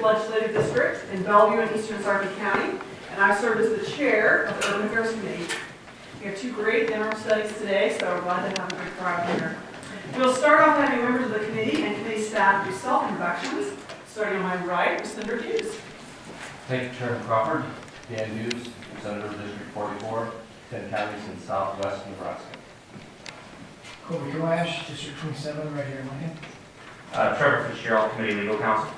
Legislative District in Bellevue and Eastern Sarpy County, and I serve as the chair of the Urban Affairs Committee. We have two great interim studies today, so we're glad to have a good crowd here. We'll start off having members of the committee and committee staff do self-introductions, starting on my right with Senator Hughes. Thank you, Chairman Crawford. Dan Hughes, Senator of District 44, 10 counties in southwest Nebraska. Colby Joash, District 27, right here in Lincoln. Trevor Fitzgerald, Committee Legal Counsel.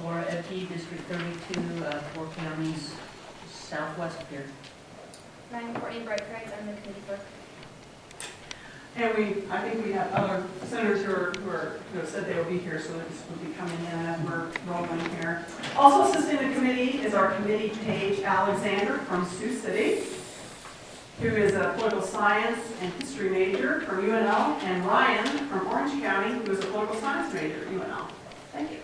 Laura Epke, District 32, 4 counties southwest of here. I'm Courtney Brightright, I'm the committee clerk. And I think we have other senators who have said they will be here, so this will be coming in as we're rolling here. Also assisting the committee is our committee Paige Alexander from Sioux City, who is a political science and history major from UNL, and Ryan from Orange County, who is a political science major at UNL. Thank you.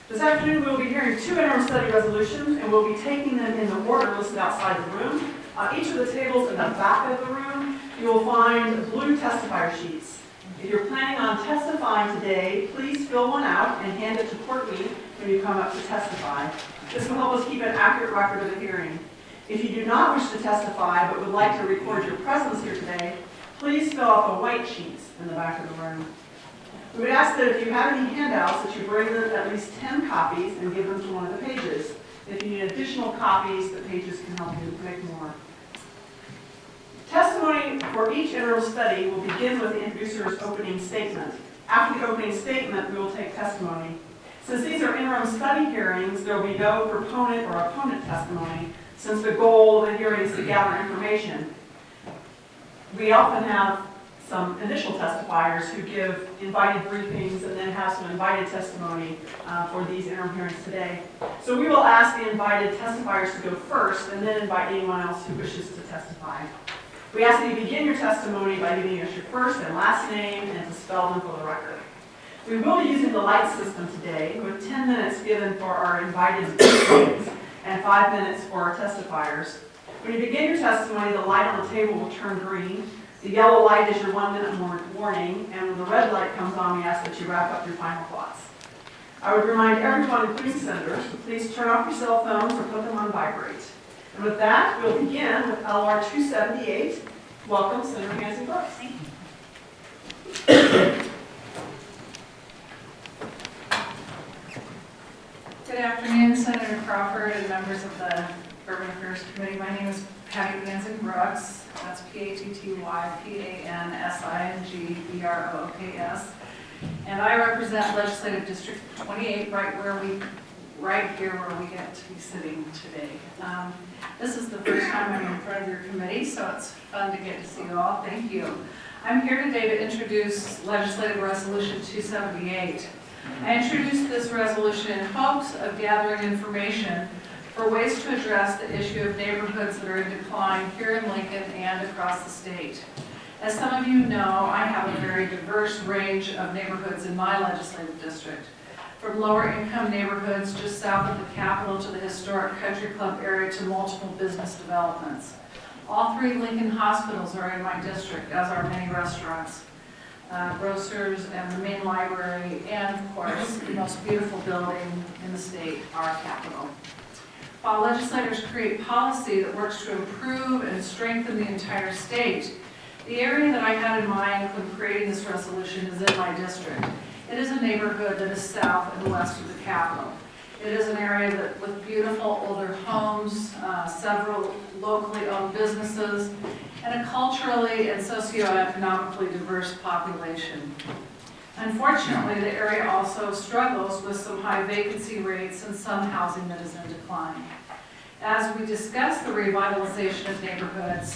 This afternoon we will be hearing two interim study resolutions, and we'll be taking them in the order listed outside the room. On each of the tables in the back of the room, you will find blue testifier sheets. If you're planning on testifying today, please fill one out and hand it to Courtney when you come up to testify. This will help us keep an accurate record of the hearing. If you do not wish to testify but would like to record your presence here today, please fill out the white sheets in the back of the room. We would ask that if you have any handouts that you bring them at least 10 copies and give them to one of the pages. If you need additional copies, the pages can help you make more. Testimony for each interim study will begin with the introducer's opening statement. After the opening statement, we will take testimony. Since these are interim study hearings, there will be no proponent or opponent testimony, since the goal of the hearing is to gather information. We often have some initial testifiers who give invited briefings and then have some invited testimony for these interim hearings today. So we will ask the invited testifiers to go first and then invite anyone else who wishes to testify. We ask that you begin your testimony by giving us your first and last name and to spell them for the record. We will be using the light system today with 10 minutes given for our invited briefings and 5 minutes for our testifiers. When you begin your testimony, the light on the table will turn green. The yellow light is your 1 minute warning, and when the red light comes on, we ask that you wrap up your final thoughts. I would remind everyone, including senators, to please turn off your cell phones or put them on vibrate. And with that, we'll begin with LR 278. Welcome, Senator Nancy Brooks. Thank you. Good afternoon, Senator Crawford and members of the Urban Affairs Committee. My name is Patty Panzing Brooks. That's PATTYPANSINGBROOKS. And I represent Legislative District 28, right here where we get to be sitting today. This is the first time I'm in front of your committee, so it's fun to get to see you all. Thank you. I'm here today to introduce Legislative Resolution 278. I introduced this resolution in hopes of gathering information for ways to address the issue of neighborhoods that are in decline here in Lincoln and across the state. As some of you know, I have a very diverse range of neighborhoods in my legislative district, from lower income neighborhoods just south of the Capitol to the historic Country Club area to multiple business developments. All 3 Lincoln hospitals are in my district, as are many restaurants, grocers, and the main library, and of course, the most beautiful building in the state, our Capitol. While legislators create policy that works to improve and strengthen the entire state, the area that I had in mind when creating this resolution is in my district. It is a neighborhood that is south and west of the Capitol. It is an area that, with beautiful older homes, several locally owned businesses, and a culturally and socioeconomically diverse population. Unfortunately, the area also struggles with some high vacancy rates and some housing that is in decline. As we discuss the revitalization of neighborhoods,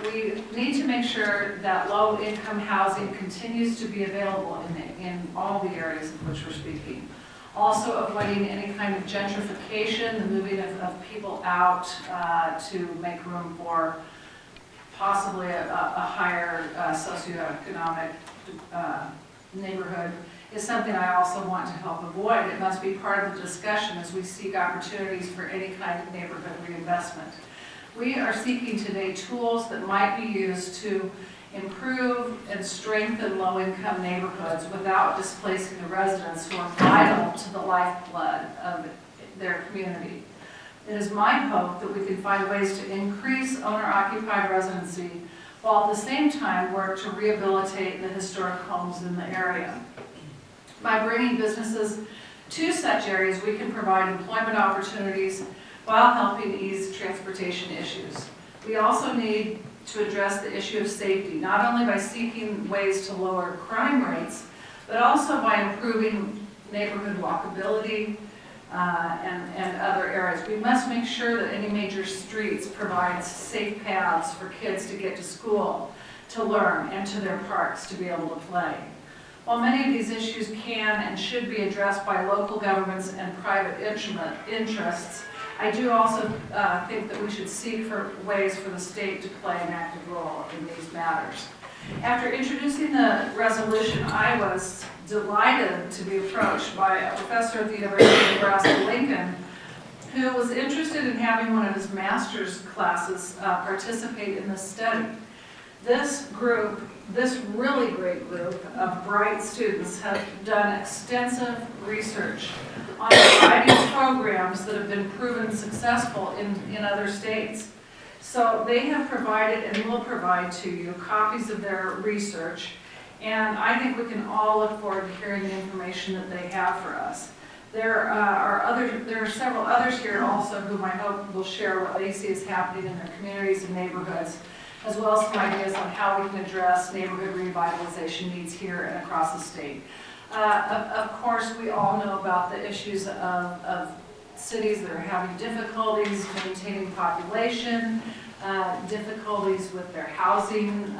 we need to make sure that low-income housing continues to be available in all the areas of which we're speaking. Also avoiding any kind of gentrification, the moving of people out to make room for possibly a higher socioeconomic neighborhood is something I also want to help avoid. It must be part of the discussion as we seek opportunities for any kind of neighborhood reinvestment. We are seeking today tools that might be used to improve and strengthen low-income neighborhoods without displacing the residents who are vital to the lifeblood of their community. It is my hope that we can find ways to increase owner-occupied residency while at the same time work to rehabilitate the historic homes in the area. By bringing businesses to such areas, we can provide employment opportunities while helping ease transportation issues. We also need to address the issue of safety, not only by seeking ways to lower crime rates, but also by improving neighborhood walkability and other areas. We must make sure that any major streets provide safe paths for kids to get to school, to learn, and to their parks to be able to play. While many of these issues can and should be addressed by local governments and private interests, I do also think that we should seek for ways for the state to play an active role in these matters. After introducing the resolution, I was delighted to be approached by a professor at the University of Nebraska-Lincoln who was interested in having one of his master's classes participate in this study. This group, this really great group of bright students have done extensive research on a variety of programs that have been proven successful in other states. So they have provided and will provide to you copies of their research, and I think we can all look forward to hearing the information that they have for us. There are several others here also whom I hope will share what they see is happening in their communities and neighborhoods, as well as some ideas on how we can address neighborhood revitalization needs here and across the state. Of course, we all know about the issues of cities that are having difficulties maintaining population, difficulties with their housing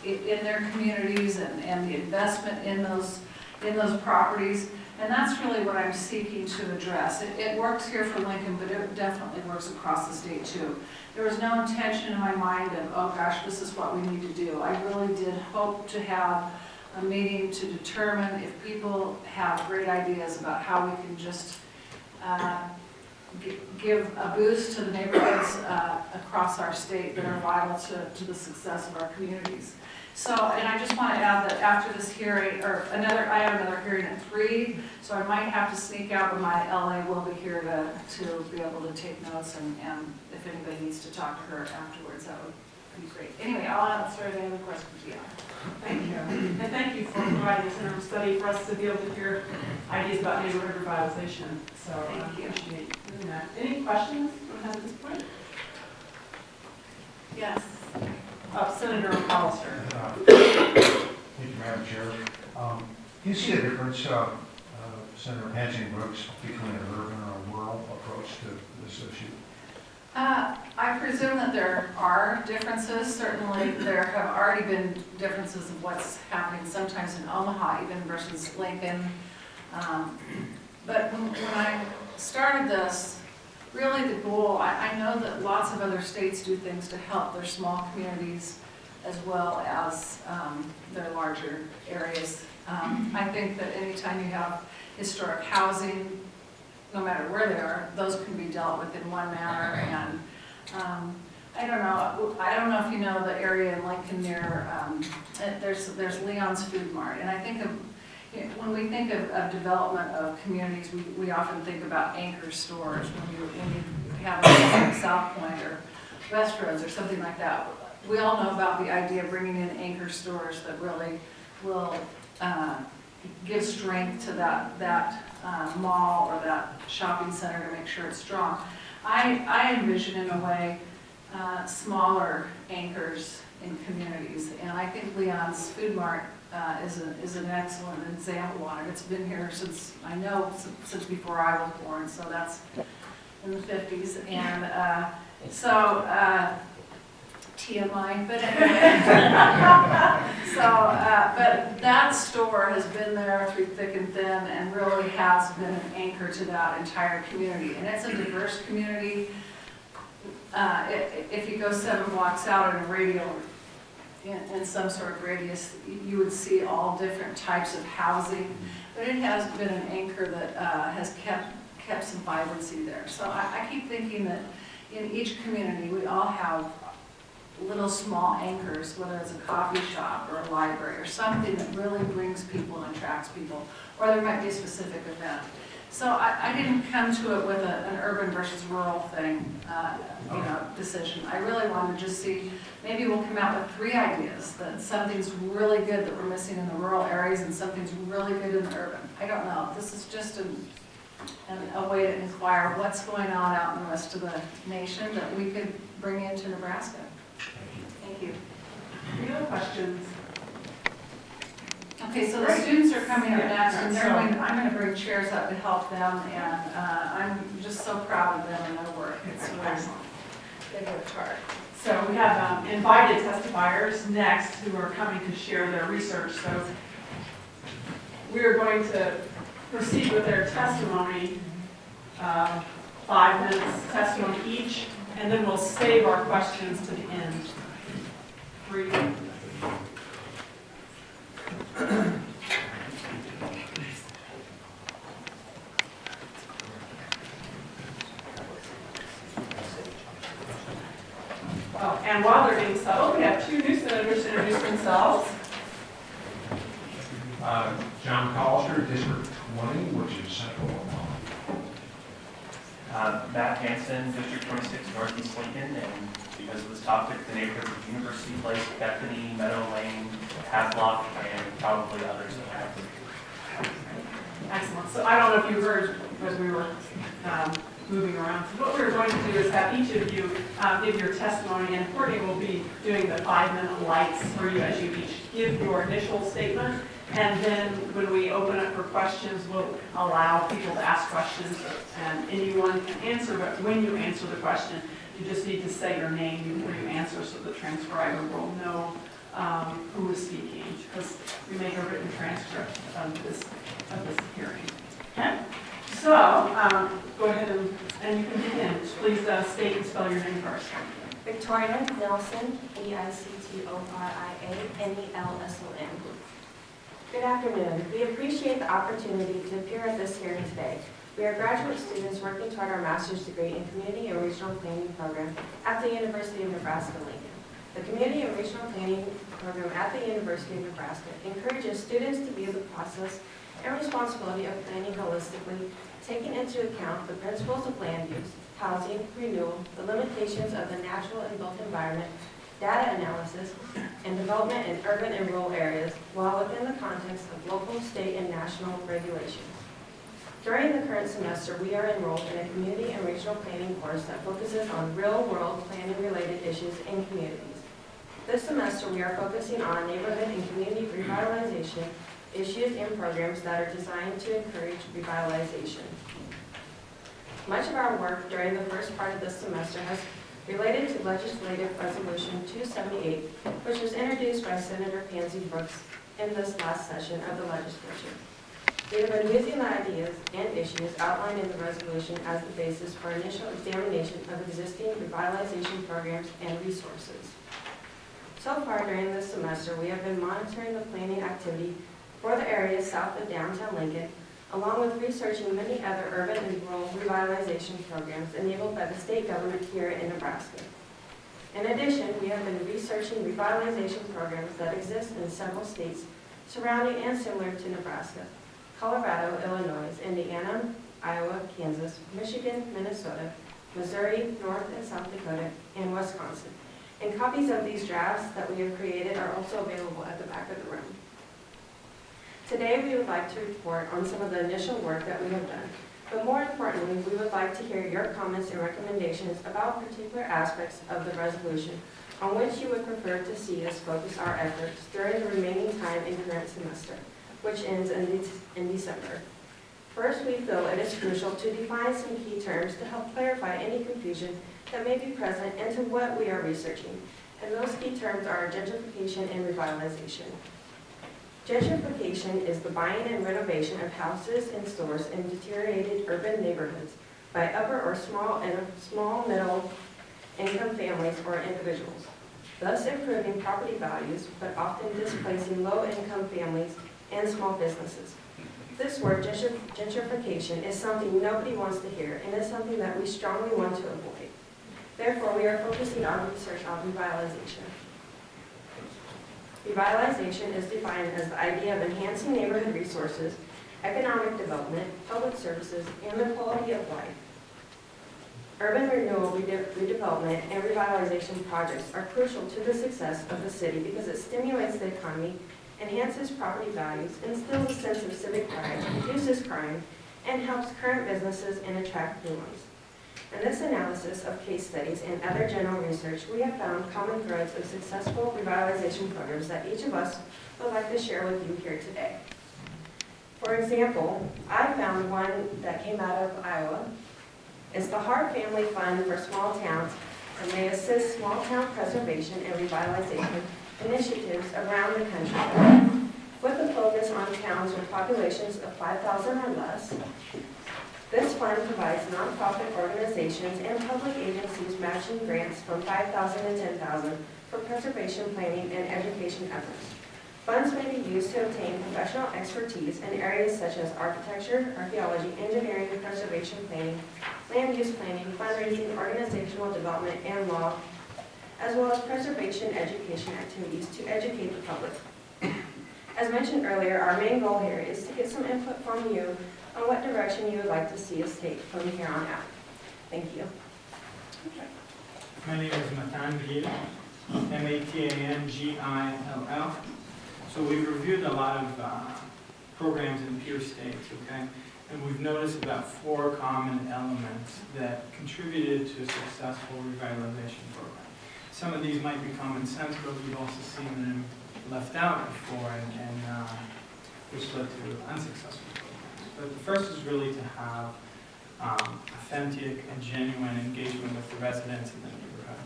in their communities and the investment in those properties. And that's really what I'm seeking to address. It works here for Lincoln, but it definitely works across the state too. There was no intention in my mind of, oh gosh, this is what we need to do. I really did hope to have a meeting to determine if people have great ideas about how we can just give a boost to the neighborhoods across our state that are vital to the success of our communities. So, and I just want to add that after this hearing, I have another hearing at 3, so I might have to sneak out, but my LA will be here to be able to take notes, and if anybody needs to talk to her afterwards, that would be great. Anyway, I'll answer any other questions you have. Thank you. And thank you for providing this interim study for us to be able to hear ideas about neighborhood revitalization. So I appreciate doing that. Any questions at this point? Yes. Senator Hollister. Thank you, Madam Chair. Do you see a difference, Senator Hanson Brooks, between an urban and a rural approach to this issue? I presume that there are differences. Certainly, there have already been differences of what's happening sometimes in Omaha, even versus Lincoln. But when I started this, really the goal, I know that lots of other states do things to help their small communities as well as their larger areas. I think that anytime you have historic housing, no matter where they are, those can be dealt with in one manner. And I don't know if you know the area in Lincoln near, there's Leon's Food Mart, and I think of, when we think of development of communities, we often think about anchor stores when you have a South Point or Westroads or something like that. We all know about the idea of bringing in anchor stores that really will give strength to that mall or that shopping center to make sure it's strong. I envision in a way smaller anchors in communities, and I think Leon's Food Mart is an excellent example on it. It's been here since before I was born, so that's in the 50s, and TMI, but anyway. But that store has been there through thick and thin and really has been an anchor to that entire community. And it's a diverse community. If you go 7 blocks out in a radial, in some sort of radius, you would see all different types of housing. But it has been an anchor that has kept some vibrancy there. So I keep thinking that in each community, we all have little small anchors, whether it's a coffee shop or a library or something that really brings people and attracts people, or there might be a specific event. So I didn't come to it with an urban versus rural thing, decision. I really wanted to just see, maybe we'll come out with 3 ideas, that something's really good that we're missing in the rural areas and something's really good in the urban. I don't know, this is just a way to inquire what's going on out in the rest of the nation that we could bring into Nebraska. Thank you. Any other questions? Okay, so the students are coming up next, and I'm going to bring chairs up to help them, and I'm just so proud of them and their work. It's really Excellent. they work hard. So we have invited testifiers next who are coming to share their research. So we are going to proceed with their testimony, 5 minutes testimony each, and then we'll save our questions to the end. 3. Oh, and while they're being settled, we have 2 new senators to introduce themselves. John Collister, District 20, which is Central Oklahoma. Matt Hanson, District 26, Northeast Lincoln, and because of this topic, the neighborhoods of University Place, Bethany, Meadow Lane, Havelock, and probably others that have. Excellent. So I don't know if you heard as we were moving around. So what we're going to do is have each of you give your testimony, and Courtney will be doing the 5-minute lights for you as you each give your initial statement. And then when we open up for questions, we'll allow people to ask questions, and anyone can answer, but when you answer the question, you just need to say your name before you answer so the transcriber will know who is speaking, because we make a written transcript of this hearing. Okay? So, go ahead and you can begin. Please state and spell your name first. Victoria Nelson, Victoria Nelson. Good afternoon. We appreciate the opportunity to appear at this hearing today. We are graduate students working toward our master's degree in Community and Regional Planning program at the University of Nebraska-Lincoln. The Community and Regional Planning program at the University of Nebraska encourages students to view the process and responsibility of planning holistically, taking into account the principles of land use, housing, renewal, the limitations of the natural and built environment, data analysis, and development in urban and rural areas, while within the context of local, state, and national regulations. During the current semester, we are enrolled in a community and regional planning course that focuses on real-world planning-related issues in communities. This semester, we are focusing on neighborhood and community revitalization issues and programs that are designed to encourage revitalization. Much of our work during the first part of this semester has related to Legislative Resolution 278, which was introduced by Senator Pansy Brooks in this last session of the legislature. We have been using the ideas and issues outlined in the resolution as the basis for initial examination of existing revitalization programs and resources. So far during this semester, we have been monitoring the planning activity for the areas south of downtown Lincoln, along with researching many other urban and rural revitalization programs enabled by the state government here in Nebraska. In addition, we have been researching revitalization programs that exist in several states surrounding and similar to Nebraska: Colorado, Illinois, Indiana, Iowa, Kansas, Michigan, Minnesota, Missouri, North and South Dakota, and Wisconsin. And copies of these drafts that we have created are also available at the back of the room. Today, we would like to report on some of the initial work that we have done, but more importantly, we would like to hear your comments and recommendations about particular aspects of the resolution on which you would prefer to see us focus our efforts during the remaining time in current semester, which ends in December. First, we feel it is crucial to define some key terms to help clarify any confusion that may be present into what we are researching, and those key terms are gentrification and revitalization. Gentrification is the buying and renovation of houses and stores in deteriorated urban neighborhoods by upper or small middle income families or individuals, thus improving property values, but often displacing low-income families and small businesses. This word, gentrification, is something nobody wants to hear, and is something that we strongly want to avoid. Therefore, we are focusing our research on revitalization. Revitalization is defined as the idea of enhancing neighborhood resources, economic development, public services, and the quality of life. Urban renewal, redevelopment, and revitalization projects are crucial to the success of the city because it stimulates the economy, enhances property values, instills a sense of civic pride, reduces crime, and helps current businesses and attract new ones. In this analysis of case studies and other general research, we have found common threads of successful revitalization programs that each of us would like to share with you here today. For example, I found one that came out of Iowa. It's the Hart Family Fund for Small Towns, and they assist small town preservation and revitalization initiatives around the country, with a focus on towns with populations of 5,000 or less. This fund provides nonprofit organizations and public agencies matching grants from $5,000 to $10,000 for preservation planning and education efforts. Funds may be used to obtain professional expertise in areas such as architecture, archaeology, engineering, preservation planning, land use planning, fundraising, organizational development, and law, as well as preservation education activities to educate the public. As mentioned earlier, our main goal here is to get some input from you on what direction you would like to see us take from here on out. Thank you. My name is Matan Gill, M-A-T-A-N-G-I-L-L. So we've reviewed a lot of programs in peer states, okay? And we've noticed about 4 common elements that contributed to a successful revitalization program. Some of these might be common sense, but we've also seen them left out before, and which led to unsuccessful programs. But the first is really to have authentic and genuine engagement with the residents in the neighborhood.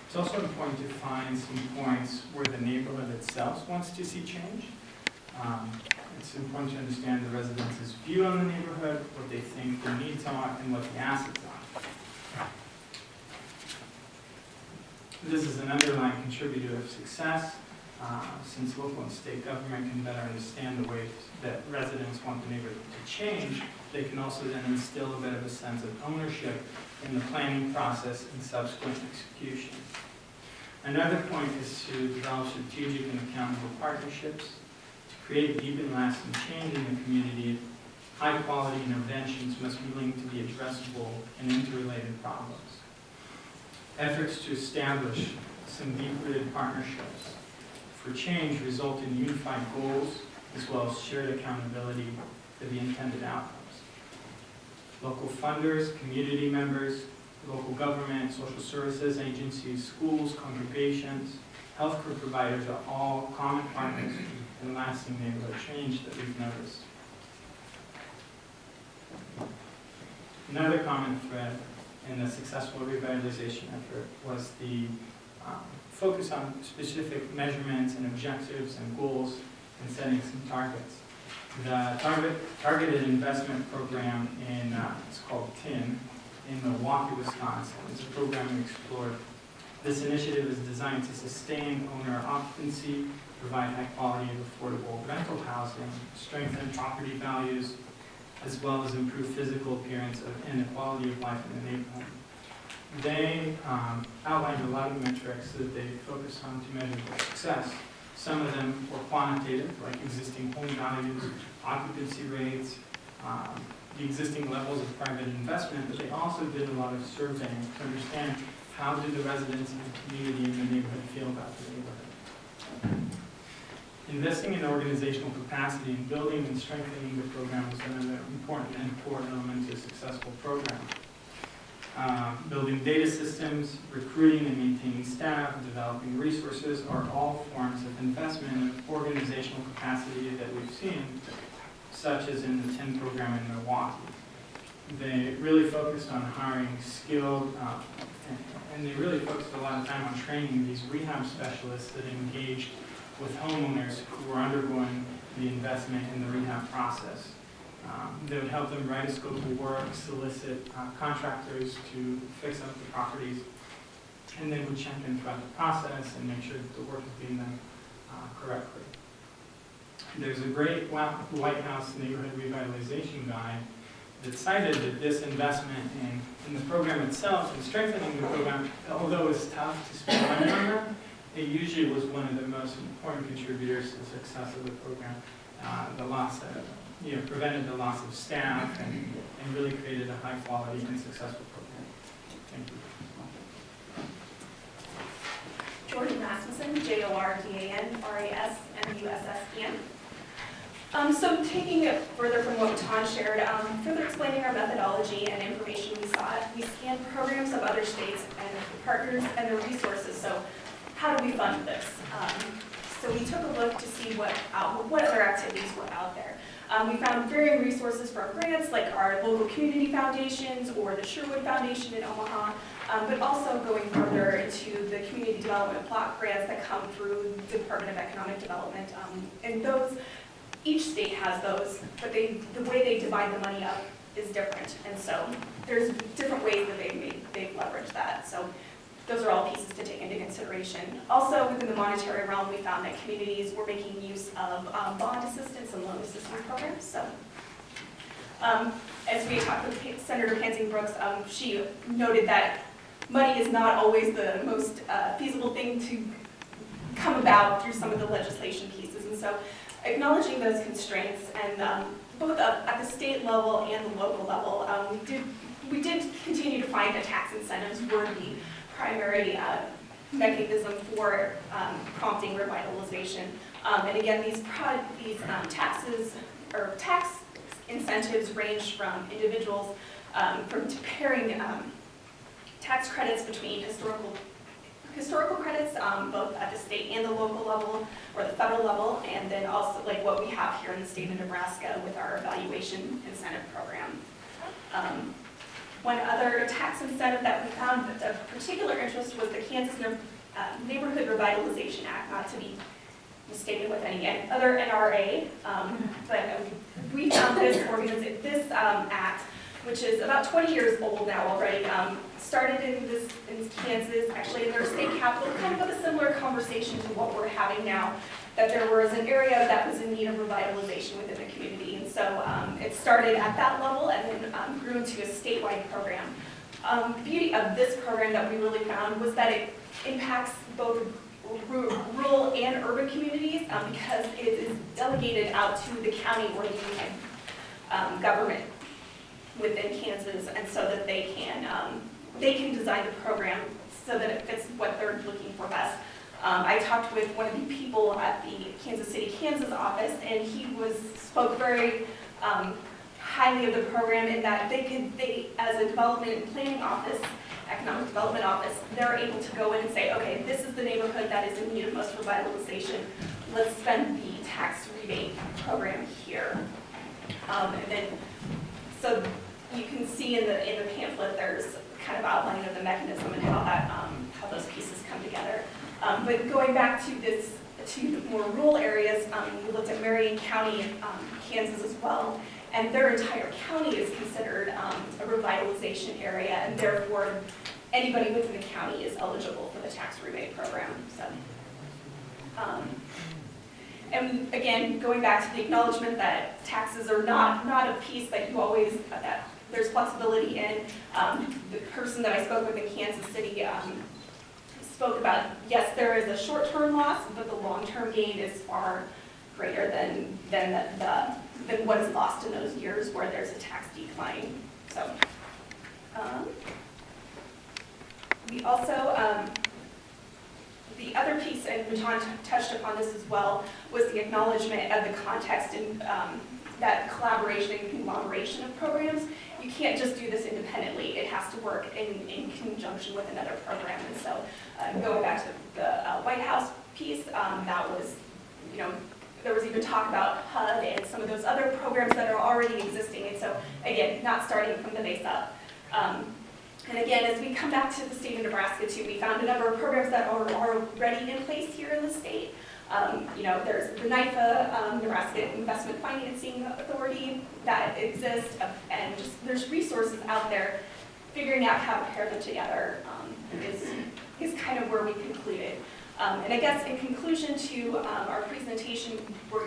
It's also important to find some points where the neighborhood itself wants to see change. It's important to understand the residents' view on the neighborhood, what they think their needs are, and what the assets are. This is an underlying contributor of success, since local and state government can better understand the ways that residents want the neighborhood to change. They can also then instill a bit of a sense of ownership in the planning process and subsequent execution. Another point is to develop strategic and accountable partnerships to create deep and lasting change in the community. High-quality interventions must be linked to the addressable and interrelated problems. Efforts to establish some deep-rooted partnerships for change result in unified goals as well as shared accountability for the intended outcomes. Local funders, community members, local government, social services agencies, schools, congregations, healthcare providers are all common partners in lasting neighborhood change that we've noticed. Another common thread in the successful revitalization effort was the focus on specific measurements and objectives and goals and setting some targets. The Targeted Investment Program it's called TIN, in Milwaukee, Wisconsin. It's a program we explored. This initiative is designed to sustain owner occupancy, provide high quality and affordable rental housing, strengthen property values, as well as improve physical appearance and the quality of life in the neighborhood. They outlined a lot of metrics that they focused on to measure their success. Some of them were quantitative, like existing home values, occupancy rates, the existing levels of private investment, but they also did a lot of surveying to understand how do the residents and the community in the neighborhood feel about the neighborhood. Investing in organizational capacity and building and strengthening the program is another important and core element to a successful program. Building data systems, recruiting and maintaining staff, developing resources are all forms of investment in organizational capacity that we've seen, such as in the TIN program in Milwaukee. They really focused on hiring skilled, and they really focused a lot of time on training these rehab specialists that engaged with homeowners who were undergoing the investment in the rehab process. They would help them write a scope of work, solicit contractors to fix up the properties, and they would check in throughout the process and make sure that the work is being done correctly. There's a great White House neighborhood revitalization guide decided that this investment in the program itself and strengthening the program, although it's tough to spend money on that, it usually was one of the most important contributors to the success of the program. The loss of, prevented the loss of staff and really created a high quality and successful program. Thank you. Jordan Rasmussen, JORDAN-RASMUSSEN. So taking it further from what Tom shared, further explaining our methodology and information we sought, we scanned programs of other states and partners and their resources. So how do we fund this? So we took a look to see what other activities were out there. We found varying resources from grants like our local community foundations or the Sherwood Foundation in Omaha, but also going further into the community development block grants that come through the Department of Economic Development. And those, each state has those, but the way they divide the money up is different. And so there's different ways that they've leveraged that. So those are all pieces to take into consideration. Also, within the monetary realm, we found that communities were making use of bond assistance and loan assistance programs. So, as we talked with Senator Pansy Brooks, she noted that money is not always the most feasible thing to come about through some of the legislation pieces. And so, acknowledging those constraints, and both at the state level and the local level, we did continue to find that tax incentives were the primary mechanism for prompting revitalization. And again, these taxes or tax incentives range from individuals from pairing tax credits between historical credits, both at the state and the local level or the federal level, and then also like what we have here in the state of Nebraska with our evaluation incentive program. One other tax incentive that we found of particular interest was the Kansas Neighborhood Revitalization Act, not to be mistaken with any other NRA, but we found this act, which is about 20 years old now already, started in Kansas, actually in their state capital, kind of a similar conversation to what we're having now, that there was an area that was in need of revitalization within the community. And so it started at that level and then grew into a statewide program. The beauty of this program that we really found was that it impacts both rural and urban communities because it is delegated out to the county or the union government within Kansas, and so that they can design the program so that it fits what they're looking for best. I talked with one of the people at the Kansas City, Kansas office, and he spoke very highly of the program in that they as a development and planning office, economic development office, they're able to go in and say, okay, this is the neighborhood that is in need of most revitalization. Let's spend the tax rebate program here. And then, so you can see in the pamphlet, there's kind of outlining of the mechanism and how those pieces come together. But going back to the more rural areas, we looked at Marion County, Kansas as well, and their entire county is considered a revitalization area, and therefore anybody within the county is eligible for the tax rebate program. So, and again, going back to the acknowledgement that taxes are not a piece that you always, that there's flexibility in. The person that I spoke with in Kansas City spoke about, yes, there is a short-term loss, but the long-term gain is far greater than what is lost in those years where there's a tax decline. So, we also, the other piece, and Matan touched upon this as well, was the acknowledgement of the context and that collaboration and conglomeration of programs. You can't just do this independently. It has to work in conjunction with another program. And so going back to the White House piece, that was, there was even talk about HUD and some of those other programs that are already existing. And so again, not starting from the base up. And again, as we come back to the state of Nebraska too, we found a number of programs that are already in place here in the state. There's the NIFA, Nebraska Investment Financing Authority that exists, and just there's resources out there. Figuring out how to pair them together is kind of where we concluded. And I guess in conclusion to our presentation,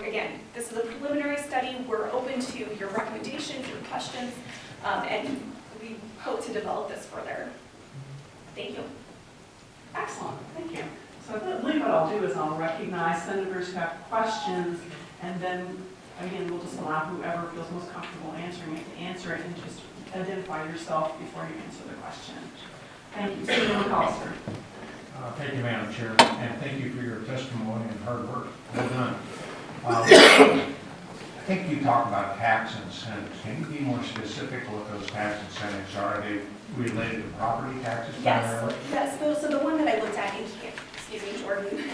again, this is a preliminary study. We're open to your recommendations, your questions, and we hope to develop this further. Thank you. Excellent, thank you. So I believe what I'll do is I'll recognize senators who have questions, and then, again, we'll just allow whoever feels most comfortable answering it to answer it, and just identify yourself before you answer the question. Thank you. Senator McAllister. Thank you, Madam Chair, and thank you for your testimony and hard work. Well done. I think you talked about tax incentives. Can you be more specific what those tax incentives are? Are they related to property taxes primarily? Yes. So the one that I looked at in Kansas, excuse me, Jordan.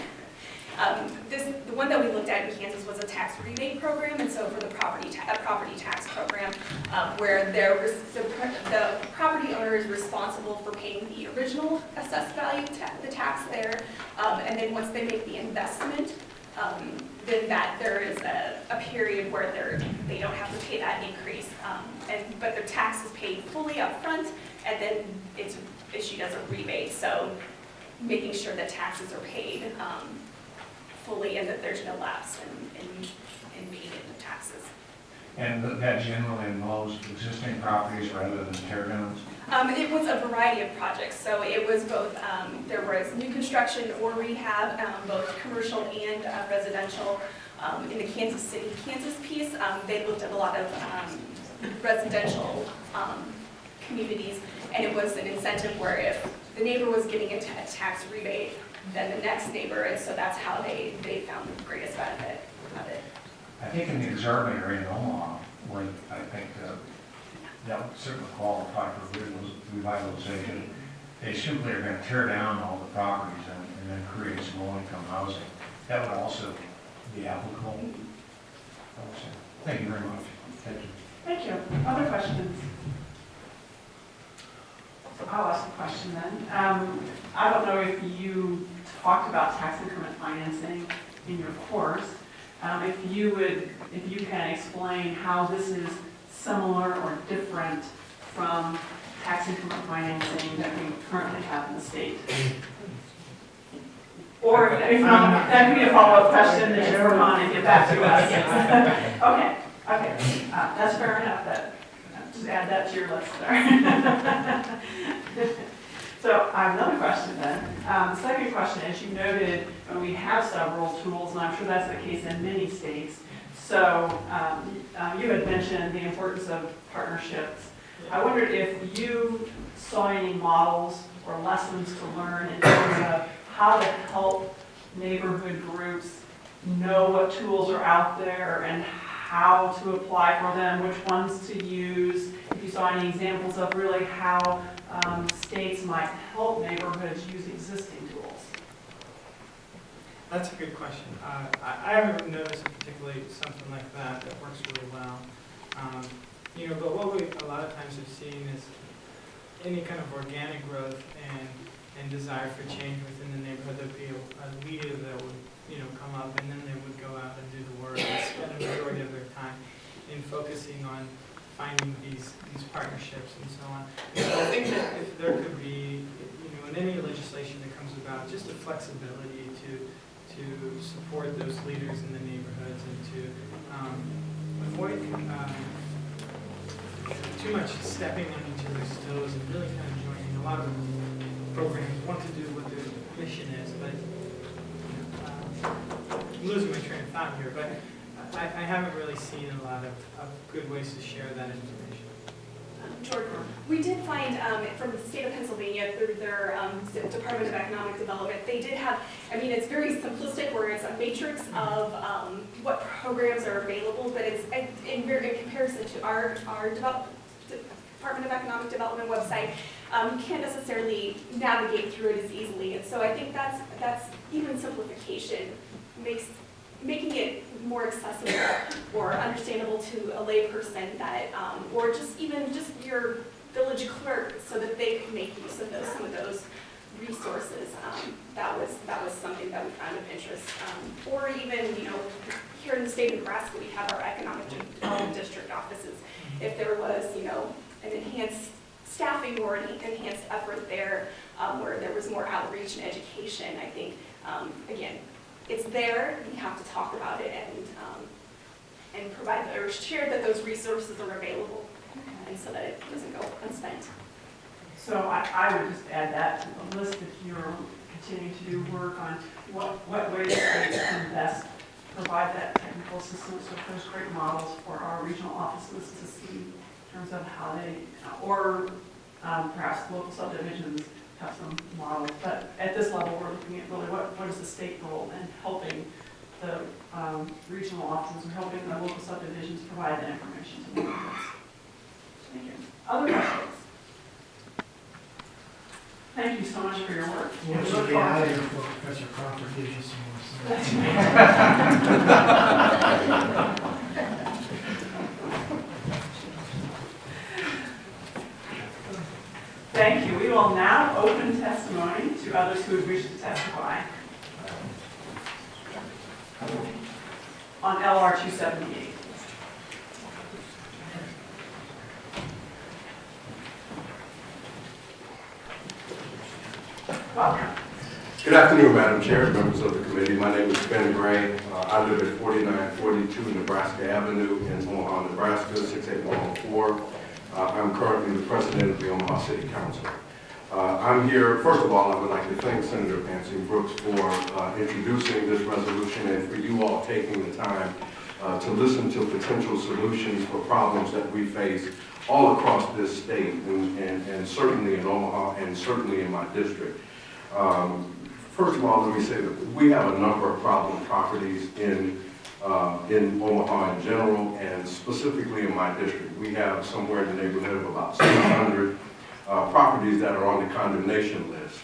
The one that we looked at in Kansas was a tax rebate program, and so for the property tax program, where the property owner is responsible for paying the original assessed value, the tax there, and then once they make the investment, then there is a period where they don't have to pay that increase, but their tax is paid fully up front, and then it's issued as a rebate. So making sure that taxes are paid fully and that there's no lapse in payment of taxes. And that generally involves existing properties rather than tear downs? It was a variety of projects. So it was both, there was new construction or rehab, both commercial and residential. In the Kansas City, Kansas piece, they looked at a lot of residential communities, and it was an incentive where if the neighbor was getting a tax rebate, then the next neighbor, and so that's how they found the greatest benefit of it. I think in the Exarban area in Omaha, where I think that would certainly qualify for revitalization, they simply are going to tear down all the properties and then create some low-income housing. That would also be applicable. Thank you very much. Thank you. Thank you. Other questions? I'll ask a question then. I don't know if you talked about tax increment financing in your course. If you can explain how this is similar or different from tax increment financing that we currently have in the state. Or if not, that could be a follow-up question that you're on and get back to us. Okay. That's fair enough. Just add that to your list there. So I have another question then. The second question, as you noted, we have several tools, and I'm sure that's the case in many states. So you had mentioned the importance of partnerships. I wondered if you saw any models or lessons to learn in terms of how to help neighborhood groups know what tools are out there and how to apply for them, which ones to use. If you saw any examples of really how states might help neighborhoods use existing tools. That's a good question. I haven't noticed particularly something like that works really well. But what we a lot of times have seen is any kind of organic growth and desire for change within the neighborhood. There'd be a leader that would come up, and then they would go out and do the work and spend the majority of their time in focusing on finding these partnerships and so on. So I think that if there could be, in any legislation that comes about, just a flexibility to support those leaders in the neighborhoods and to avoid too much stepping on each other's toes and really kind of joining. A lot of programs want to do what their mission is, but I'm losing my train of thought here, but I haven't really seen a lot of good ways to share that information. Jordan, we did find from the state of Pennsylvania through their Department of Economic Development, they did have, it's very simplistic where it's a matrix of what programs are available, but it's in comparison to our Department of Economic Development website, you can't necessarily navigate through it as easily. And so I think that's even simplification making it more accessible or understandable to a layperson that, or just your village clerk, so that they can make use of some of those resources. That was something that we found of interest. Or even, here in the state of Nebraska, we have our economic development district offices. If there was, an enhanced staffing or an enhanced effort there, where there was more outreach and education. I think, again, it's there, we have to talk about it and provide, or share that those resources are available, and so that it doesn't go unspent. So I would just add that to the list if you're continuing to do work on what ways states can best provide that technical assistance. So there's great models for our regional offices to see in terms of how they, or perhaps local subdivisions have some models. But at this level, we're looking at really what is the state role in helping the regional offices or helping the local subdivisions provide that information to the markets. Thank you. Other questions? Thank you so much for your work. Once you get out of here before Professor Crawford gives you some more stuff. Thank you. We will now open testimony to others who would wish to testify on LR 278. Welcome. Good afternoon, Madam Chair, members of the committee. My name is Ben Gray. I live at 4942 Nebraska Avenue in Omaha, Nebraska, 68104. I'm currently the president of the Omaha City Council. I'm here, first of all, I would like to thank Senator Pansy Brooks for introducing this resolution and for you all taking the time to listen to potential solutions for problems that we face all across this state and certainly in Omaha and certainly in my district. First of all, let me say that we have a number of problem properties in Omaha in general, and specifically in my district. We have somewhere in the neighborhood of about 600 properties that are on the condemnation list,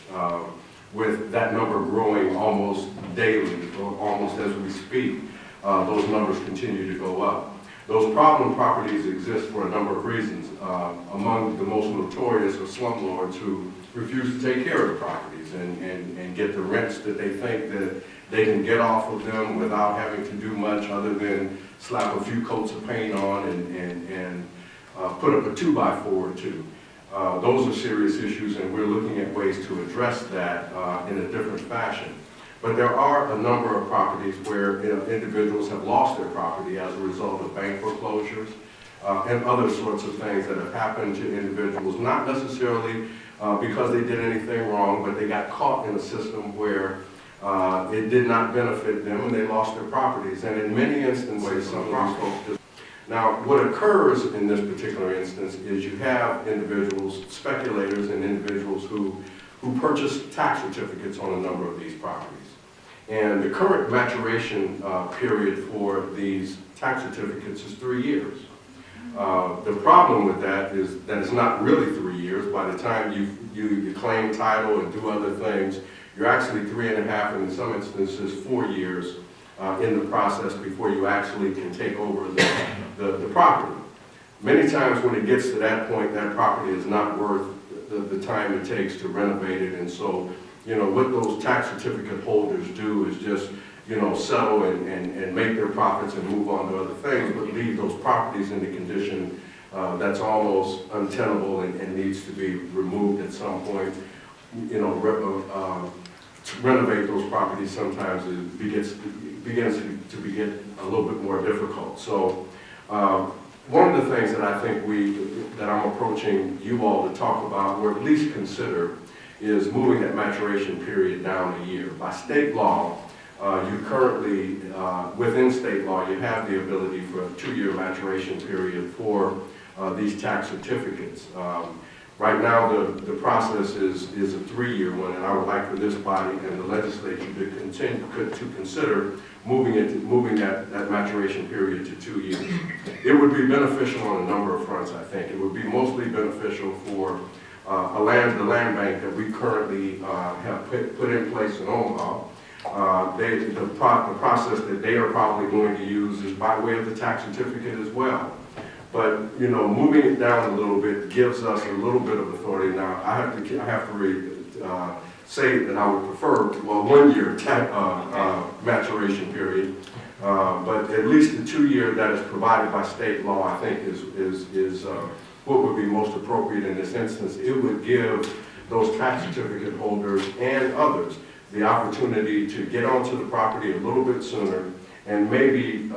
with that number growing almost daily, or almost as we speak. Those numbers continue to go up. Those problem properties exist for a number of reasons. Among the most notorious are slumlords who refuse to take care of the properties and get the rents that they think that they can get off of them without having to do much other than slap a few coats of paint on and put up a 2x4 or two. Those are serious issues, and we're looking at ways to address that in a different fashion. But there are a number of properties where individuals have lost their property as a result of bank foreclosures and other sorts of things that have happened to individuals, not necessarily because they did anything wrong, but they got caught in a system where it did not benefit them and they lost their properties. And in many instances, some of these folks just... Now, what occurs in this particular instance is you have individuals, speculators and individuals who purchase tax certificates on a number of these properties. And the current maturation period for these tax certificates is 3 years. The problem with that is that it's not really 3 years. By the time you claim title and do other things, you're actually 3.5, and in some instances 4 years in the process before you actually can take over the property. Many times when it gets to that point, that property is not worth the time it takes to renovate it, and so, you know, what those tax certificate holders do is just, you know, settle and make their profits and move on to other things, but leave those properties in the condition that's almost untenable and needs to be removed at some point. You know, to renovate those properties sometimes it begins to get a little bit more difficult. So one of the things that I think that I'm approaching you all to talk about, or at least consider, is moving that maturation period down a year. By state law, you currently, within state law, you have the ability for a 2-year maturation period for these tax certificates. Right now, the process is a 3-year one, and I would like for this body and the legislature to consider moving that maturation period to 2 years. It would be beneficial on a number of fronts, I think. It would be mostly beneficial for the land bank that we currently have put in place in Omaha. The process that they are probably going to use is by way of the tax certificate as well. But, you know, moving it down a little bit gives us a little bit of authority. Now, I have to say that I would prefer, well, 1 year maturation period, but at least the 2 year that is provided by state law, I think, is what would be most appropriate in this instance. It would give those tax certificate holders and others the opportunity to get onto the property a little bit sooner and maybe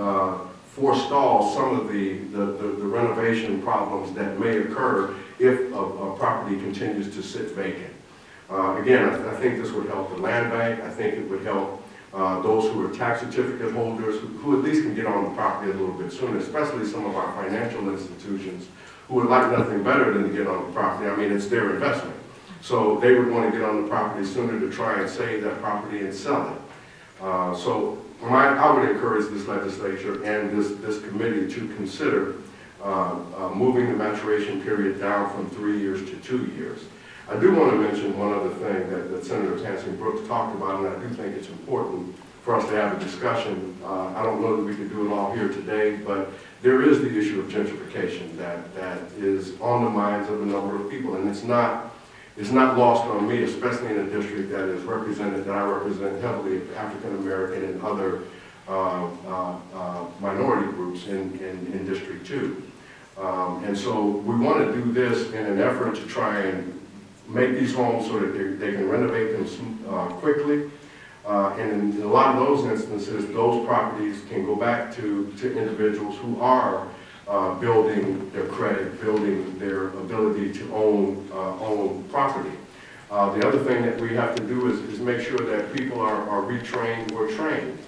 forestall some of the renovation problems that may occur if a property continues to sit vacant. Again, I think this would help the land bank. I think it would help those who are tax certificate holders who at least can get on the property a little bit sooner, especially some of our financial institutions who would like nothing better than to get on the property. I mean, it's their investment. So they would want to get on the property sooner to try and save that property and sell it. So I would encourage this legislature and this committee to consider moving the maturation period down from 3 years to 2 years. I do want to mention one other thing that Senator Pansy Brooks talked about, and I do think it's important for us to have a discussion. I don't know that we could do it all here today, but there is the issue of gentrification that is on the minds of a number of people, and it's not lost on me, especially in a district that is represented, that I represent heavily African American and other minority groups in District 2. And so we want to do this in an effort to try and make these homes so that they can renovate them quickly. And in a lot of those instances, those properties can go back to individuals who are building their credit, building their ability to own property. The other thing that we have to do is make sure that people are retrained or trained.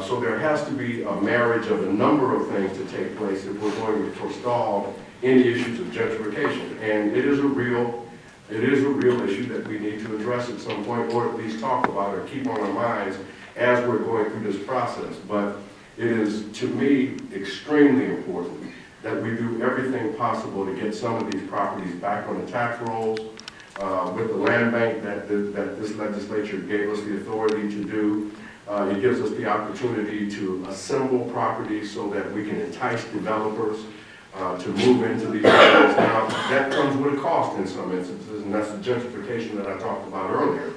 So there has to be a marriage of a number of things to take place if we're going to forestall any issues of gentrification. And it is a real issue that we need to address at some point, or at least talk about or keep on our minds as we're going through this process. But it is, to me, extremely important that we do everything possible to get some of these properties back on the tax rolls with the land bank that this legislature gave us the authority to do. It gives us the opportunity to assemble properties so that we can entice developers to move into these areas. Now, that comes with a cost in some instances, and that's the gentrification that I talked about earlier.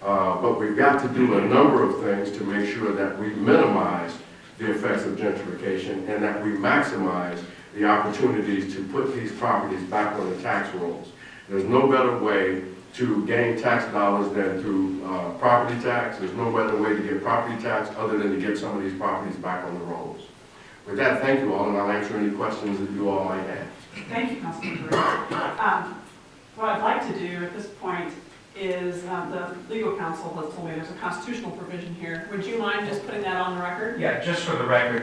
But we've got to do a number of things to make sure that we minimize the effects of gentrification and that we maximize the opportunities to put these properties back on the tax rolls. There's no better way to gain tax dollars than through property tax. There's no better way to get property tax other than to get some of these properties back on the rolls. With that, thank you all, and I'll answer any questions that you all might have. Thank you, Councilman Gray. What I'd like to do at this point is, the legal counsel has told me there's a constitutional provision here. Would you mind just putting that on the record? Yeah, just for the record,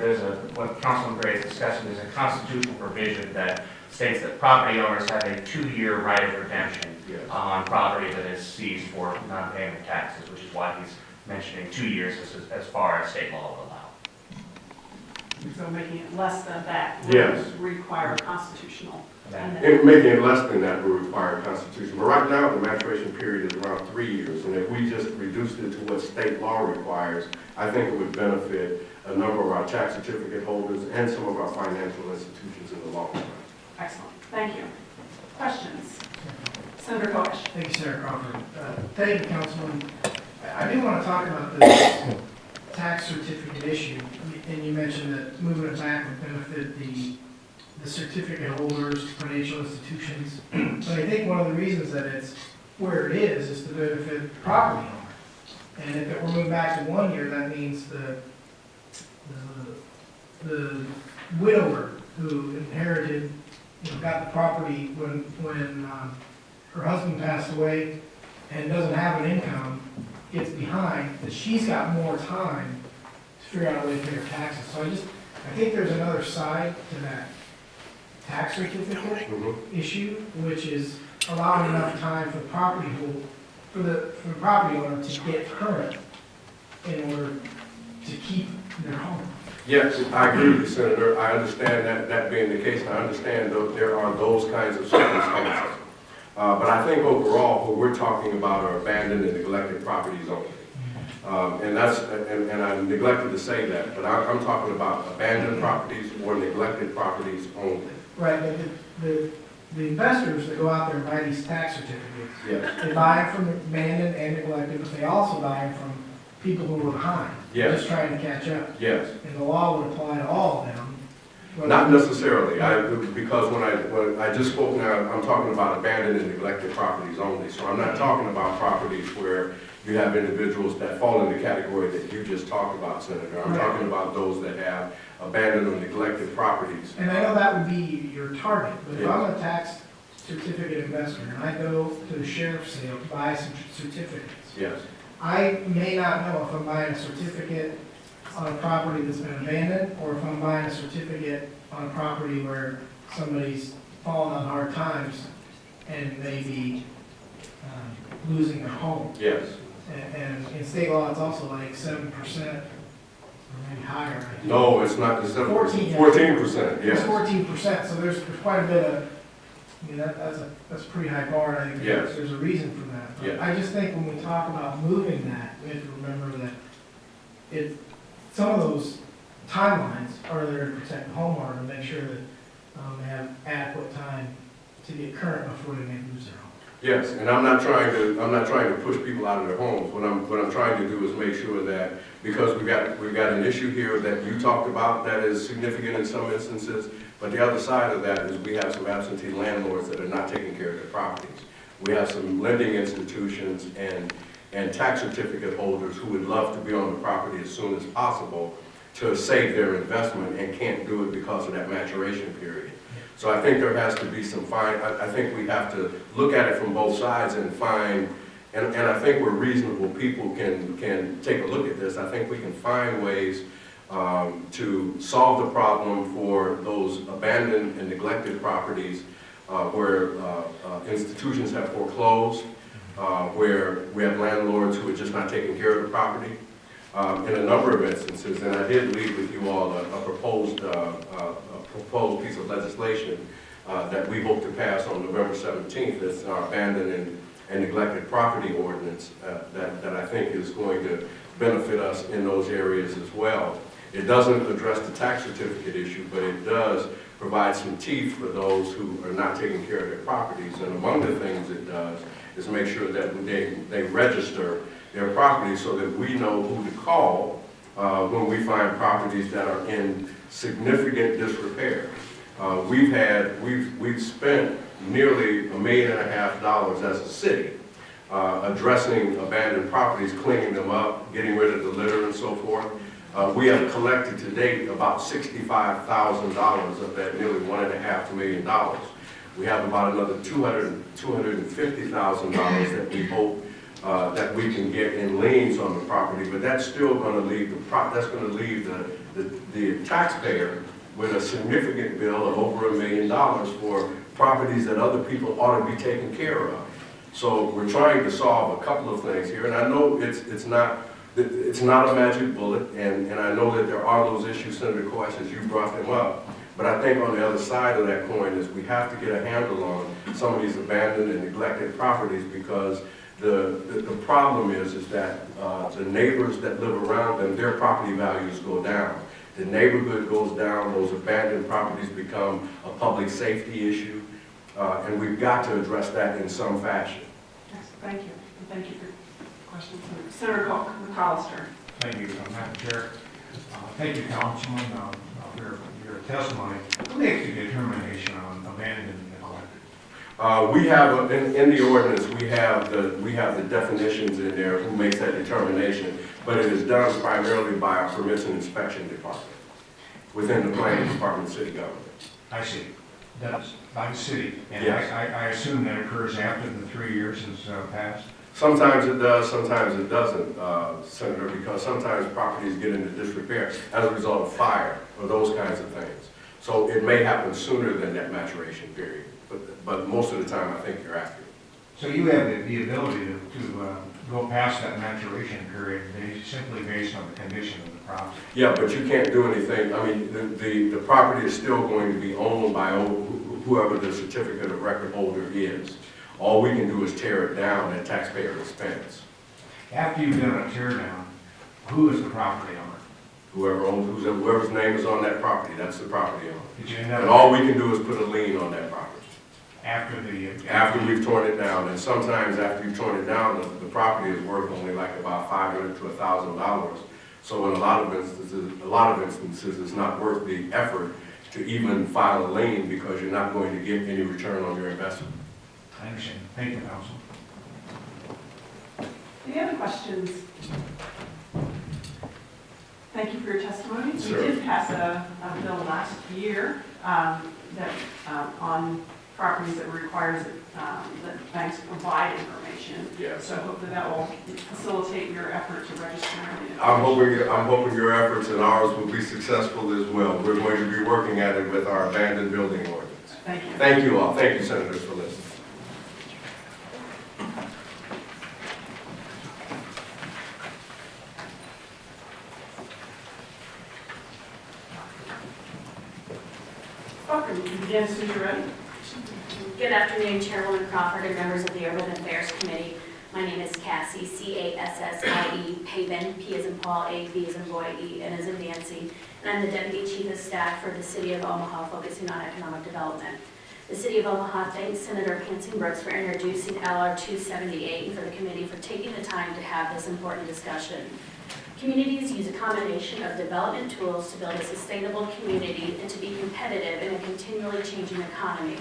what Councilman Gray is discussing is a constitutional provision that states that property owners have a 2-year right of redemption on property that is seized for non-payment of taxes, which is why he's mentioning 2 years as far as state law will allow. So making it less than that Yes. would require constitutional. And making it less than that would require constitution. But right now, the maturation period is around 3 years, and if we just reduced it to what state law requires, I think it would benefit a number of our tax certificate holders and some of our financial institutions in the long run. Excellent. Thank you. Questions? Senator Koch. Thank you, Senator Crawford. Thank you, Councilman. I do want to talk about this tax certificate issue, and you mentioned that moving it back would benefit the certificate holders, financial institutions. But I think one of the reasons that it's where it is to benefit the property owner. And if it were moved back to 1 year, that means the widower who inherited, got the property when her husband passed away and doesn't have an income, gets behind, that she's got more time to figure out a way to pay her taxes. So I think there's another side to that tax certificate issue, which is allowing enough time for the property owner to get current in order to keep their home. Yes, I agree with you, Senator. I understand that being the case, and I understand there are those kinds of circumstances. But I think overall, what we're talking about are abandoned and neglected properties only. And I neglected to say that, but I'm talking about abandoned properties or neglected properties only. Right, but the investors that go out there and buy these tax certificates, Yes. they buy them from abandoned and neglected, but they also buy them from people who are behind. Yes. Just trying to catch up. Yes. And the law would apply to all of them. Not necessarily, because when I just spoke now, I'm talking about abandoned and neglected properties only. So I'm not talking about properties where you have individuals that fall in the category that you just talked about, Senator. I'm talking about those that have abandoned or neglected properties. And I know that would be your target, but if Yeah. I'm a tax certificate investor and I go to the sheriff's sale to buy some certificates, Yes, I may not know if I'm buying a certificate on a property that's been abandoned, or if I'm buying a certificate on a property where somebody's fallen on hard times and maybe losing their home. yes. And in state law, it's also like 7%, or maybe higher. I think. No, it's not, it's 14%. 14%, yes. It's 14%, so there's quite a bit of, I mean, that's a pretty high bar, and I think Yes. there's a reason for that. But Yeah. I just think when we talk about moving that, we have to remember that some of those timelines are there to protect the homeowner, to make sure that they have adequate time to get current before they may lose their home. Yes, and I'm not trying to push people out of their homes. What I'm trying to do is make sure that, because we've got an issue here that you talked about that is significant in some instances, but the other side of that is we have some absentee landlords that are not taking care of their properties. We have some lending institutions and tax certificate holders who would love to be on the property as soon as possible to save their investment and can't do it because of that maturation period. So I think there has to be some I think we have to look at it from both sides and find, and I think where reasonable people can take a look at this, I think we can find ways to solve the problem for those abandoned and neglected properties where institutions have foreclosed, where we have landlords who are just not taking care of the property. In a number of instances, and I did leave with you all a proposed piece of legislation that we hope to pass on November 17th. It's our abandoned and neglected property ordinance that I think is going to benefit us in those areas as well. It doesn't address the tax certificate issue, but it does provide some teeth for those who are not taking care of their properties. And among the things it does is make sure that they register their properties so that we know who to call when we find properties that are in significant disrepair. We've spent nearly $1.5 million as a city addressing abandoned properties, cleaning them up, getting rid of the litter and so forth. We have collected to date about $65,000 of that nearly $1.5 million. We have about another $250,000 that we hope that we can get in liens on the property, but that's still going to leave the taxpayer with a significant bill of over $1 million for properties that other people ought to be taking care of. So we're trying to solve a couple of things here, and I know it's not a magic bullet, and I know that there are those issues, Senator Coates, as you brought them up. But I think on the other side of that coin is we have to get a handle on some of these abandoned and neglected properties, because the problem is that the neighbors that live around them, their property values go down. The neighborhood goes down, those abandoned properties become a public safety issue, and we've got to address that in some fashion. Yes, thank you. Thank you for your questions. Senator McCollister. Thank you, Madam Chair. Thank you, Councilman, for your testimony. Who makes the determination on abandoned and neglected? We have, in the ordinance, we have the definitions in there who makes that determination, but it is done primarily by our permits and inspection department within the planning department, city government. I see. That's by the city. And Yes. I assume that occurs after the 3 years has passed? Sometimes it does, sometimes it doesn't, Senator, because sometimes properties get into disrepair as a result of fire or those kinds of things. So it may happen sooner than that maturation period, but most of the time I think you're accurate. So you have the ability to go past that maturation period simply based on the condition of the property? Yeah, but you can't do anything. I mean, the property is still going to be owned by whoever the certificate of record holder is. All we can do is tear it down at taxpayer expense. After you've done a tear down, who is the property owner? Whoever's name is on that property, that's the property owner. Did you end up And all we can do is put a lien on that property. after We've torn it down, and sometimes after you've torn it down, the property is worth only like about $500 to $1,000. So in a lot of instances, it's not worth the effort to even file a lien because you're not going to get any return on your investment. I understand. Thank you, counsel. Any other questions? Thank you for your testimony. We Sure. did pass a bill last year that on properties that requires that banks provide information. Yes. So hopefully that will facilitate your effort to register. I'm hoping your efforts and ours will be successful as well. We're going to be working at it with our abandoned building ordinance. Thank you. Thank you all. Thank you, Senators, for listening. Welcome. You can begin as soon as you're ready. Good afternoon, Chairwoman Crawford and members of the Urban Affairs Committee. My name is Cassie, C-A-S-S-I-E, Paven, P as in Paul, A, V as in boy, E, N as in Nancy, and I'm the Deputy Chief of Staff for the City of Omaha, focusing on economic development. The City of Omaha thanks Senator Pansy Brooks for introducing LR 278 and for the committee for taking the time to have this important discussion. Communities use a combination of development tools to build a sustainable community and to be competitive in a continually changing economy.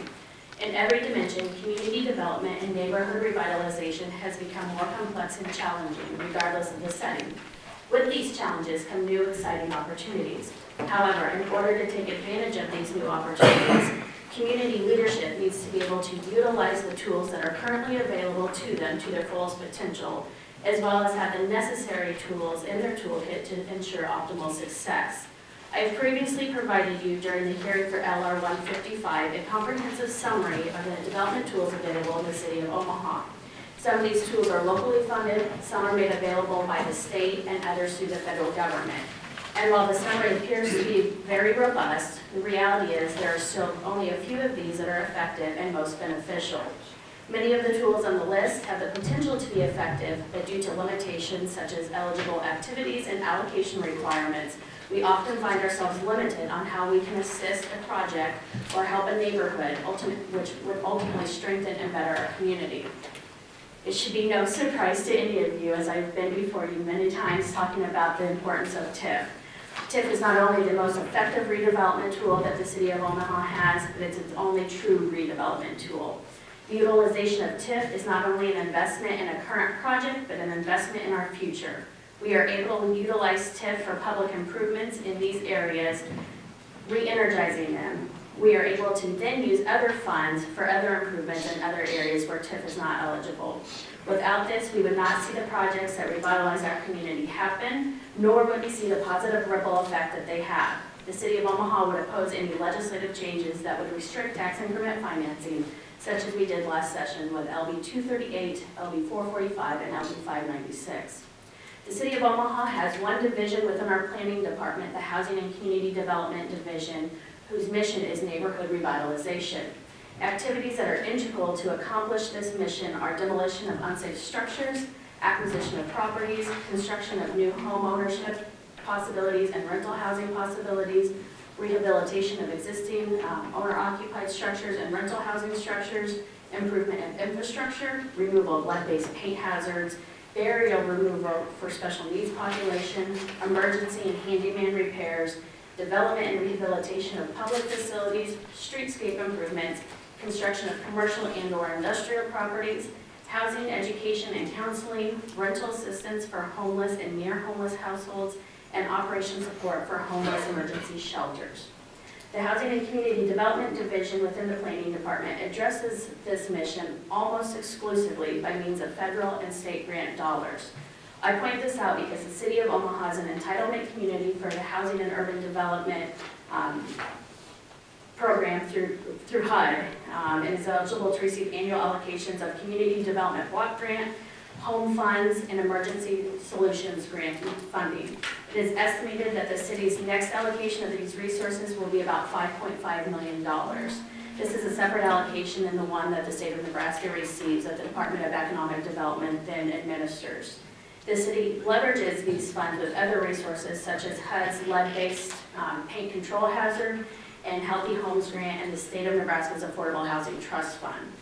In every dimension, community development and neighborhood revitalization has become more complex and challenging, regardless of the setting. With these challenges come new exciting opportunities. However, in order to take advantage of these new opportunities, community leadership needs to be able to utilize the tools that are currently available to them to their fullest potential, as well as have the necessary tools in their toolkit to ensure optimal success. I have previously provided you during the hearing for LR 155 a comprehensive summary of the development tools available in the City of Omaha. Some of these tools are locally funded, some are made available by the state, and others through the federal government. And while the summary appears to be very robust, the reality is there are still only a few of these that are effective and most beneficial. Many of the tools on the list have the potential to be effective, but due to limitations such as eligible activities and allocation requirements, we often find ourselves limited on how we can assist a project or help a neighborhood, which would ultimately strengthen and better our community. It should be no surprise to any of you, as I've been before you many times talking about the importance of TIF. TIF is not only the most effective redevelopment tool that the City of Omaha has, but it's its only true redevelopment tool. The utilization of TIF is not only an investment in a current project, but an investment in our future. We are able to utilize TIF for public improvements in these areas, re-energizing them. We are able to then use other funds for other improvements in other areas where TIF is not eligible. Without this, we would not see the projects that revitalize our community happen, nor would we see the positive ripple effect that they have. The City of Omaha would oppose any legislative changes that would restrict tax increment financing, such as we did last session with LB 238, LB 445, and LB 596. The City of Omaha has one division within our planning department, the Housing and Community Development Division, whose mission is neighborhood revitalization. Activities that are integral to accomplish this mission are demolition of unsafe structures, acquisition of properties, construction of new home ownership possibilities and rental housing possibilities, rehabilitation of existing owner-occupied structures and rental housing structures, improvement of infrastructure, removal of lead-based paint hazards, burial removal for special needs population, emergency and handyman repairs, development and rehabilitation of public facilities, streetscape improvements, construction of commercial and/or industrial properties, housing, education, and counseling, rental assistance for homeless and near homeless households, and operation support for homeless emergency shelters. The Housing and Community Development Division within the Planning Department addresses this mission almost exclusively by means of federal and state grant dollars. I point this out because the City of Omaha is an entitlement community for the Housing and Urban Development program through HUD, and is eligible to receive annual allocations of Community Development Block Grant, Home Funds, and Emergency Solutions Grant funding. It is estimated that the city's next allocation of these resources will be about $5.5 million. This is a separate allocation than the one that the state of Nebraska receives that the Department of Economic Development then administers. The city leverages these funds with other resources such as HUD's lead-based paint control hazard and Healthy Homes Grant and the state of Nebraska's Affordable Housing Trust Fund.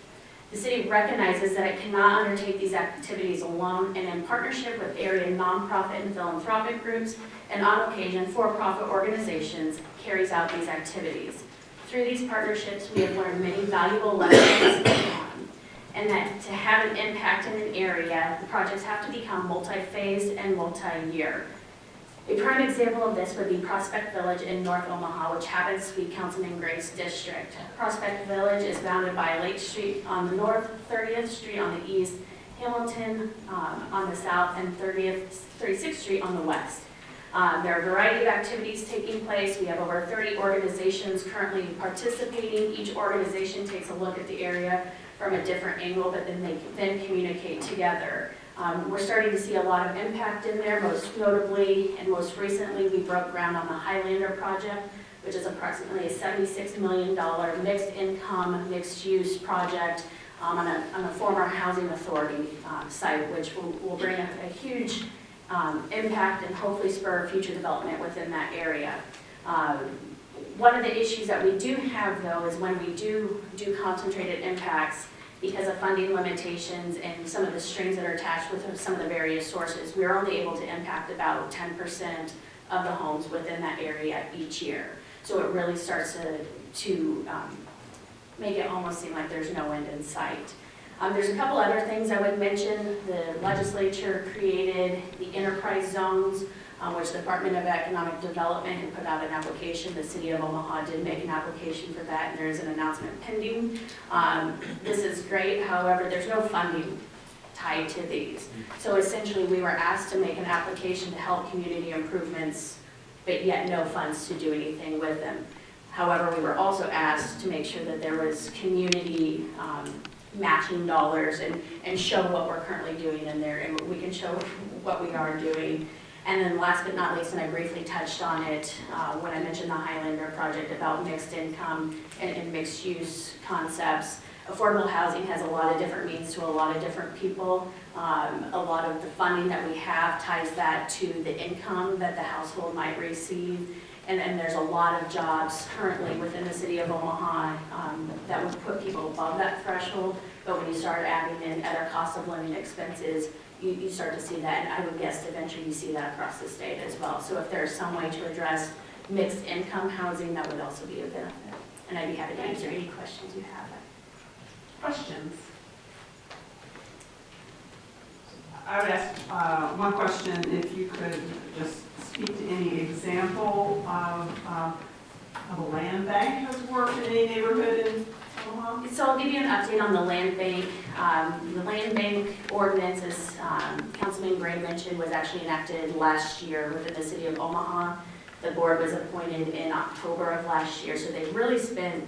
The city recognizes that it cannot undertake these activities alone, and in partnership with area nonprofit and philanthropic groups, and on occasion for-profit organizations, carries out these activities. Through these partnerships, we have learned many valuable lessons, and that to have an impact in an area, the projects have to become multi-phased and multi-year. A prime example of this would be Prospect Village in North Omaha, which happens to be Councilman Gray's district. Prospect Village is bounded by Lake Street on the north, 30th Street on the east, Hamilton on the south, and 36th Street on the west. There are a variety of activities taking place. We have over 30 organizations currently participating. Each organization takes a look at the area from a different angle, but then they then communicate together. We're starting to see a lot of impact in there. Most notably and most recently, we broke ground on the Highlander project, which is approximately a $76 million mixed income, mixed use project on a former housing authority site, which will bring a huge impact and hopefully spur future development within that area. One of the issues that we do have, though, is when we do concentrated impacts, because of funding limitations and some of the strings that are attached with some of the various sources, we're only able to impact about 10% of the homes within that area each year. So it really starts to make it almost seem like there's no end in sight. There's a couple other things I would mention. The legislature created the enterprise zones, which the Department of Economic Development had put out an application. The city of Omaha did make an application for that, and there's an announcement pending. This is great, however, there's no funding tied to these. So essentially, we were asked to make an application to help community improvements, but yet no funds to do anything with them. However, we were also asked to make sure that there was community matching dollars and show what we're currently doing in there, and we can show what we are doing. And then last but not least, and I briefly touched on it when I mentioned the Highlander project about mixed income and mixed use concepts. Affordable housing has a lot of different means to a lot of different people. A lot of the funding that we have ties that to the income that the household might receive. And there's a lot of jobs currently within the city of Omaha that would put people above that threshold. But when you start adding in other cost of living expenses, you start to see that, and I would guess eventually you see that across the state as well. So if there's some way to address mixed income housing, that would also be a benefit. And I'd be happy to answer any questions you have. Questions? I would ask one question, if you could just speak to any example of a land bank has worked in any neighborhood in Omaha? So I'll give you an update on the land bank. The land bank ordinance, as Councilman Gray mentioned, was actually enacted last year within the city of Omaha. The board was appointed in October of last year, so they've really spent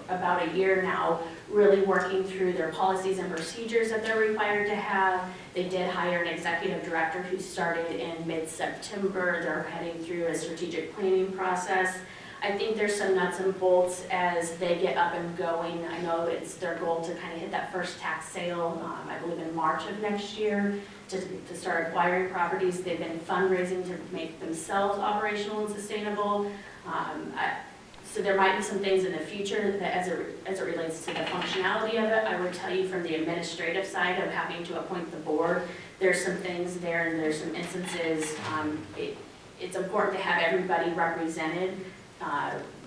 about a year now really working through their policies and procedures that they're required to have. They did hire an executive director who started in mid-September. They're heading through a strategic planning process. I think there's some nuts and bolts as they get up and going. I know it's their goal to kind of hit that first tax sale, I believe in March of next year, to start acquiring properties. They've been fundraising to make themselves operational and sustainable. So there might be some things in the future that as it relates to the functionality of it. I would tell you from the administrative side of having to appoint the board, there's some things there and there's some instances. It's important to have everybody represented.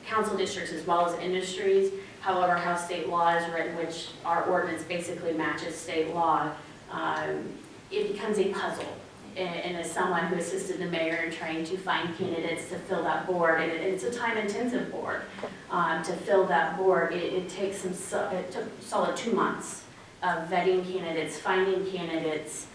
Council districts as well as industries. However, how state law is written, which our ordinance basically matches state law, it becomes a puzzle. And as someone who assisted the mayor in trying to find candidates to fill that board, and it's a time-intensive board, to fill that board, it took solid 2 months of vetting candidates, finding candidates.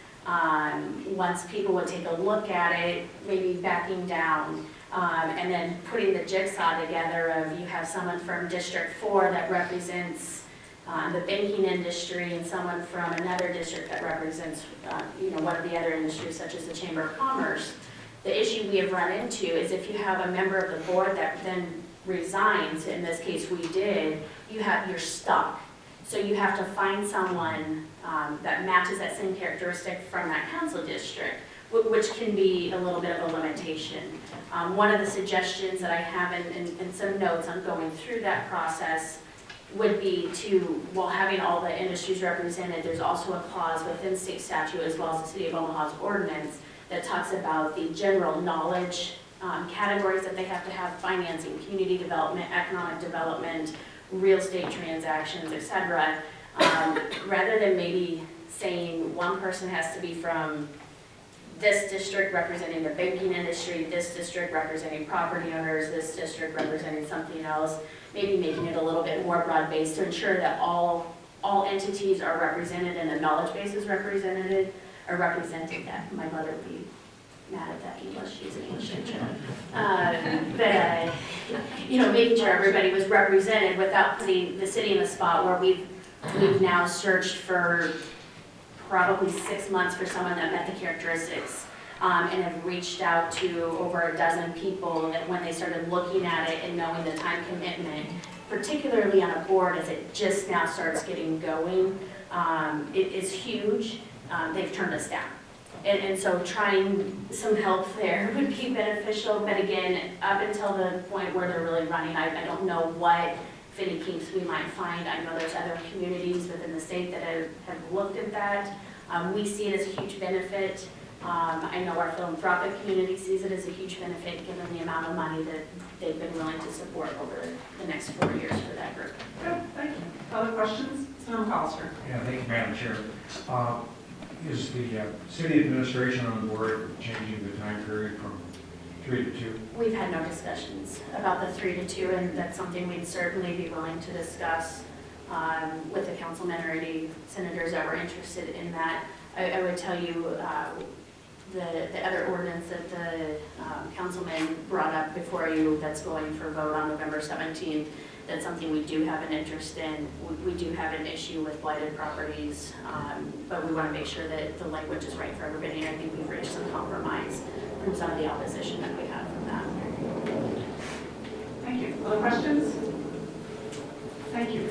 Once people would take a look at it, maybe backing down, and then putting the jigsaw together of you have someone from District 4 that represents the banking industry and someone from another district that represents one of the other industries such as the Chamber of Commerce. The issue we have run into is if you have a member of the board that then resigns, in this case we did, you're stuck. So you have to find someone that matches that same characteristic from that council district, which can be a little bit of a limitation. One of the suggestions that I have in some notes on going through that process would be to, while having all the industries represented, there's also a clause within state statute as well as the City of Omaha's ordinance that talks about the general knowledge categories that they have to have: financing, community development, economic development, real estate transactions, et cetera. Rather than maybe saying one person has to be from this district representing the banking industry, this district representing property owners, this district representing something else, maybe making it a little bit more broad-based to ensure that all entities are represented and the knowledge base is represented. That my mother would be mad at that English, she's an English teacher. Making sure everybody was represented without putting the city in a spot where we've now searched for probably 6 months for someone that met the characteristics, and have reached out to over a dozen people that when they started looking at it and knowing the time commitment, particularly on a board as it just now starts getting going, it is huge. They've turned us down. And so trying some help there would be beneficial, but again, up until the point where they're really running, I don't know what fitting kinks we might find. I know there's other communities within the state that have looked at that. We see it as a huge benefit. I know our philanthropic community sees it as a huge benefit given the amount of money that they've been willing to support over the next 4 years for that group. Good, thank you. Other questions? Senator McAllister. Yeah, thank you, Madam Chair. Is the city administration on board with changing the time period from 3 to 2? We've had no discussions about the 3 to 2, and that's something we'd certainly be willing to discuss with the councilmen or any senators that were interested in that. I would tell you the other ordinance that the councilman brought up before you that's going for vote on November 17th, that's something we do have an interest in. We do have an issue with blighted properties, but we want to make sure that the language is right for everybody, and I think we've reached some compromise from some of the opposition that we have from that. Thank you. Other questions? Thank you.